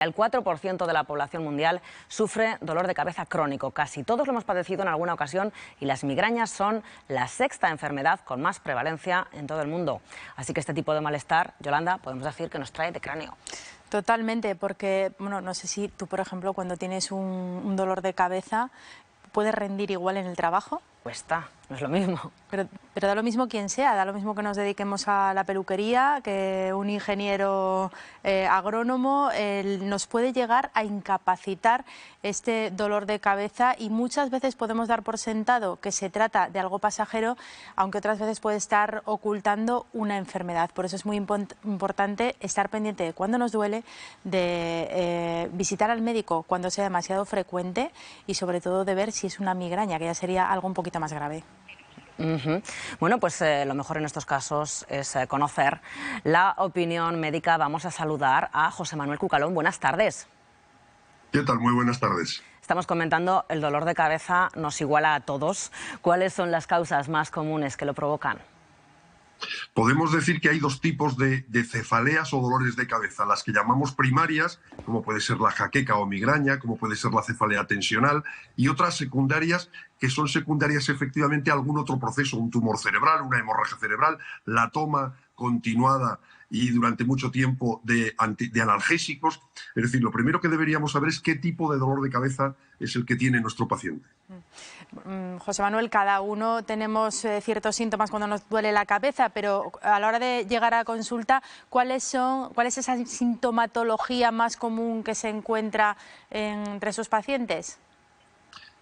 El 4% de la población mundial sufre dolor de cabeza crónico. Casi todos lo hemos padecido en alguna ocasión y las migrañas son la sexta enfermedad con más prevalencia en todo el mundo. Así que este tipo de malestar, Yolanda, podemos decir que nos trae de cráneo. Totalmente, porque, bueno, no sé si tú, por ejemplo, cuando tienes un dolor de cabeza, ¿puedes rendir igual en el trabajo? Cuesta, no es lo mismo. Pero da lo mismo quien sea, da lo mismo que nos dediquemos a la peluquería, que un ingeniero agrónomo, nos puede llegar a incapacitar este dolor de cabeza y muchas veces podemos dar por sentado que se trata de algo pasajero, aunque otras veces puede estar ocultando una enfermedad. Por eso es muy importante estar pendiente de cuándo nos duele, de visitar al médico cuando sea demasiado frecuente y sobre todo de ver si es una migraña, que ya sería algo un poquito más grave. Bueno, pues lo mejor en estos casos es conocer la opinión médica. Vamos a saludar a José Manuel Cucalón. Buenas tardes. ¿Qué tal? Muy buenas tardes. Estamos comentando el dolor de cabeza nos iguala a todos. ¿Cuáles son las causas más comunes que lo provocan? Podemos decir que hay dos tipos de cefaleas o dolores de cabeza, las que llamamos primarias, como puede ser la jaqueca o migraña, como puede ser la cefalea tensional, y otras secundarias, que son secundarias efectivamente a algún otro proceso, un tumor cerebral, una hemorragia cerebral, la toma continuada y durante mucho tiempo de analgésicos. Es decir, lo primero que deberíamos saber es qué tipo de dolor de cabeza es el que tiene nuestro paciente. José Manuel, cada uno tenemos ciertos síntomas cuando nos duele la cabeza, pero a la hora de llegar a consulta, ¿cuál es esa sintomatología más común que se encuentra entre sus pacientes?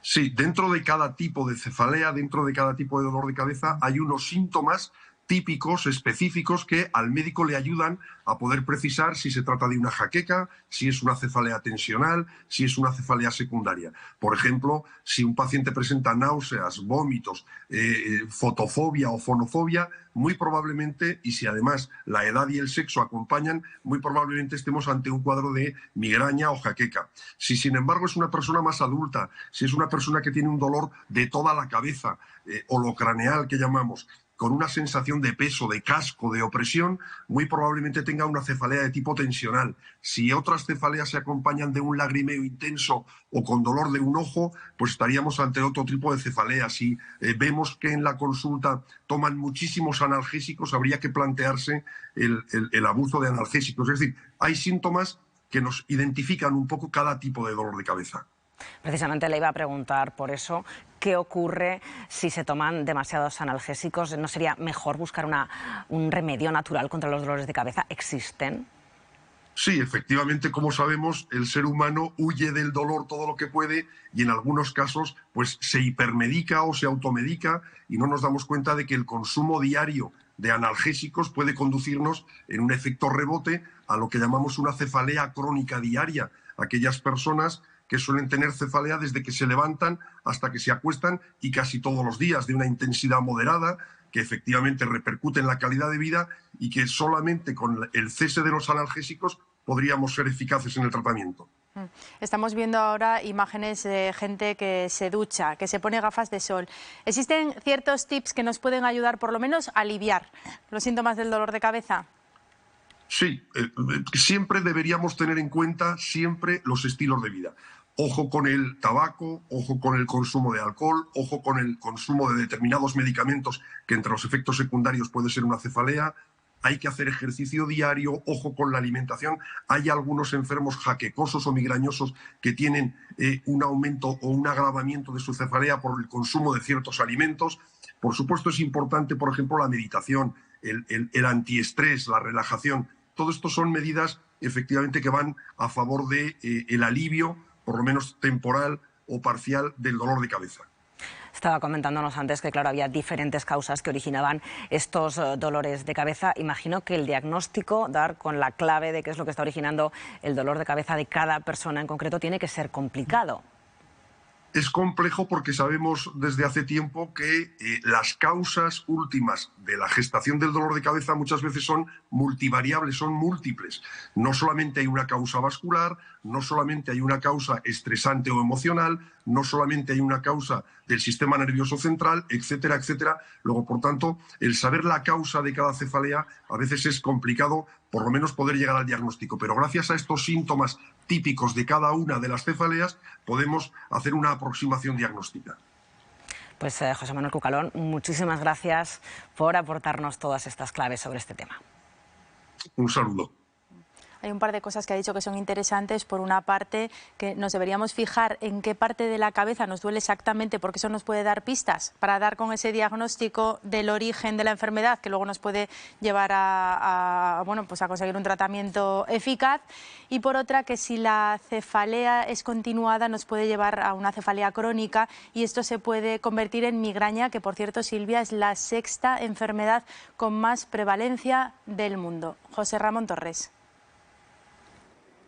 Sí, dentro de cada tipo de cefalea, dentro de cada tipo de dolor de cabeza, hay unos síntomas típicos, específicos, que al médico le ayudan a poder precisar si se trata de una jaqueca, si es una cefalea tensional, si es una cefalea secundaria. Por ejemplo, si un paciente presenta náuseas, vómitos, fotofobia o fonofobia, muy probablemente, y si además la edad y el sexo acompañan, muy probablemente estemos ante un cuadro de migraña o jaqueca. Si, sin embargo, es una persona más adulta, si es una persona que tiene un dolor de toda la cabeza, holocraneal que llamamos, con una sensación de peso, de casco, de opresión, muy probablemente tenga una cefalea de tipo tensional. Si otras cefaleas se acompañan de un lagrimeo intenso o con dolor de un ojo, pues estaríamos ante otro tipo de cefalea. Si vemos que en la consulta toman muchísimos analgésicos, habría que plantearse el abuso de analgésicos. Es decir, hay síntomas que nos identifican un poco cada tipo de dolor de cabeza. Precisamente le iba a preguntar por eso, ¿qué ocurre si se toman demasiados analgésicos? ¿No sería mejor buscar un remedio natural contra los dolores de cabeza? ¿Existen? Sí, efectivamente, como sabemos, el ser humano huye del dolor todo lo que puede y en algunos casos pues se hipermedica o se automedica y no nos damos cuenta de que el consumo diario de analgésicos puede conducirnos en un efecto rebote a lo que llamamos una cefalea crónica diaria. Aquellas personas que suelen tener cefalea desde que se levantan hasta que se acuestan y casi todos los días, de una intensidad moderada, que efectivamente repercute en la calidad de vida y que solamente con el cese de los analgésicos podríamos ser eficaces en el tratamiento. Estamos viendo ahora imágenes de gente que se ducha, que se pone gafas de sol. ¿Existen ciertos tips que nos pueden ayudar por lo menos a aliviar los síntomas del dolor de cabeza? Sí, siempre deberíamos tener en cuenta siempre los estilos de vida. Ojo con el tabaco, ojo con el consumo de alcohol, ojo con el consumo de determinados medicamentos que entre los efectos secundarios puede ser una cefalea. Hay que hacer ejercicio diario, ojo con la alimentación. Hay algunos enfermos jaquecosos o migrañosos que tienen un aumento o un agravamiento de su cefalea por el consumo de ciertos alimentos. Por supuesto, es importante, por ejemplo, la meditación, el antiestrés, la relajación. Todo esto son medidas efectivamente que van a favor de el alivio, por lo menos temporal o parcial, del dolor de cabeza. Estaba comentándonos antes que, claro, había diferentes causas que originaban estos dolores de cabeza. Imagino que el diagnóstico, dar con la clave de qué es lo que está originando el dolor de cabeza de cada persona en concreto, tiene que ser complicado. Es complejo porque sabemos desde hace tiempo que las causas últimas de la gestación del dolor de cabeza muchas veces son multivariables, son múltiples. No solamente hay una causa vascular, no solamente hay una causa estresante o emocional, no solamente hay una causa del sistema nervioso central, etcétera, etcétera. Luego, por tanto, el saber la causa de cada cefalea a veces es complicado por lo menos poder llegar al diagnóstico. Pero gracias a estos síntomas típicos de cada una de las cefaleas podemos hacer una aproximación diagnóstica. Pues José Manuel Cucalón, muchísimas gracias por aportarnos todas estas claves sobre este tema. Un saludo. Hay un par de cosas que ha dicho que son interesantes. Por una parte, que nos deberíamos fijar en qué parte de la cabeza nos duele exactamente, porque eso nos puede dar pistas para dar con ese diagnóstico del origen de la enfermedad, que luego nos puede llevar a conseguir un tratamiento eficaz. Y por otra, que si la cefalea es continuada, nos puede llevar a una cefalea crónica, y esto se puede convertir en migraña, que por cierto, Silvia, es la sexta enfermedad con más prevalencia del mundo. José Ramón Torres.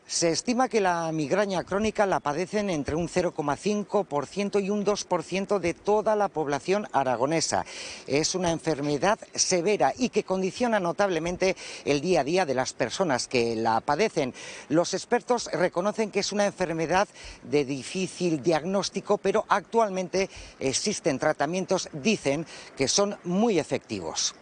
Se estima que la migraña crónica la padecen entre un 0,5% y un 2% de toda la población aragonesa. Es una enfermedad severa y que condiciona notablemente el día a día de las personas que la padecen. Los expertos reconocen que es una enfermedad de difícil diagnóstico, pero actualmente existen tratamientos, dicen, que son muy efectivos.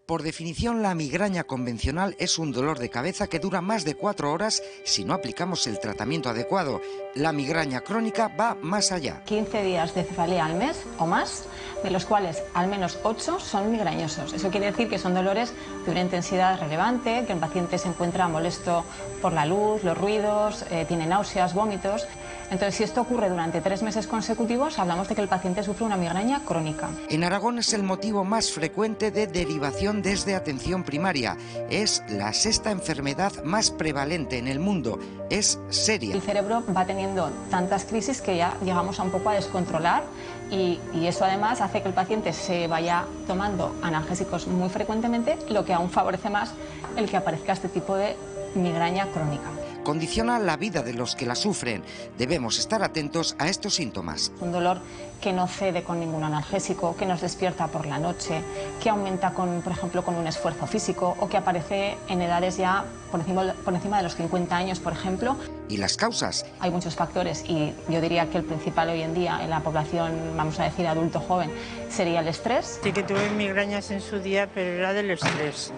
Por definición, la migraña convencional es un dolor de cabeza que dura más de 4 horas si no aplicamos el tratamiento adecuado. La migraña crónica va más allá. 15 días de cefalea al mes o más, de los cuales al menos 8 son migrañosos. Eso quiere decir que son dolores de una intensidad relevante, que el paciente se encuentra molesto por la luz, los ruidos, tiene náuseas, vómitos. Entonces, si esto ocurre durante 3 meses consecutivos, hablamos de que el paciente sufre una migraña crónica. En Aragón es el motivo más frecuente de derivación desde atención primaria. Es la sexta enfermedad más prevalente en el mundo. Es seria. El cerebro va teniendo tantas crisis que ya llegamos a un poco a descontrolar, y eso además hace que el paciente se vaya tomando analgésicos muy frecuentemente, lo que aún favorece más el que aparezca este tipo de migraña crónica. Condiciona la vida de los que la sufren. Debemos estar atentos a estos síntomas. Un dolor que no cede con ningún analgésico, que nos despierta por la noche, que aumenta por ejemplo, con un esfuerzo físico, o que aparece en edades ya por encima de los 50 años, por ejemplo. ¿Y las causas? Hay muchos factores, y yo diría que el principal hoy en día en la población, vamos a decir, adulto joven, sería el estrés. Sí que tuve migrañas en su día, pero era del estrés.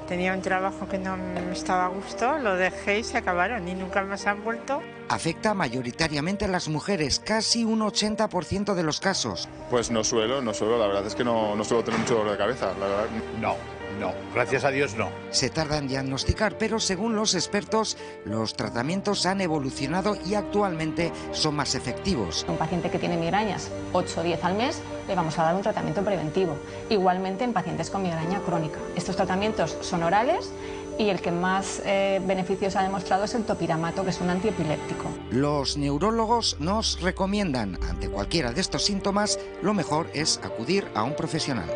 Tenía un trabajo que no me estaba a gusto, lo dejé y se acabaron y nunca más han vuelto. Afecta mayoritariamente a las mujeres, casi un 80% de los casos. Pues no suelo, la verdad es que no suelo tener mucho dolor de cabeza, la verdad. No, gracias a Dios no. Se tarda en diagnosticar, pero según los expertos, los tratamientos han evolucionado y actualmente son más efectivos. Un paciente que tiene migrañas 8 o 10 al mes, le vamos a dar un tratamiento preventivo. Igualmente en pacientes con migraña crónica. Estos tratamientos son orales, y el que más beneficios ha demostrado es el topiramato, que es un antiepiléptico. Los neurólogos nos recomiendan, ante cualquiera de estos síntomas, lo mejor es acudir a un profesional.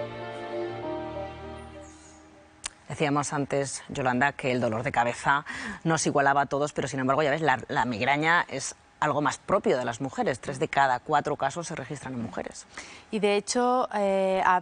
Decíamos antes, Yolanda, que el dolor de cabeza nos igualaba a todos, pero sin embargo, ya ves, la migraña es algo más propio de las mujeres. 3 de cada 4 casos se registran en mujeres. Y de hecho,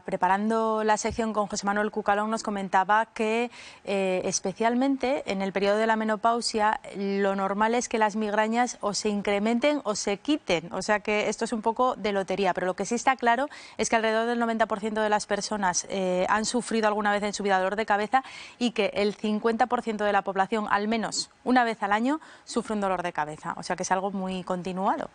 preparando la sección con José Manuel Cucalón, nos comentaba que especialmente en el periodo de la menopausia lo normal es que las migrañas o se incrementen o se quiten. O sea que esto es un poco de lotería, pero lo que sí está claro es que alrededor del 90% de las personas han sufrido alguna vez en su vida dolor de cabeza, y que el 50% de la población, al menos una vez al año, sufre un dolor de cabeza. O sea que es algo muy continuado.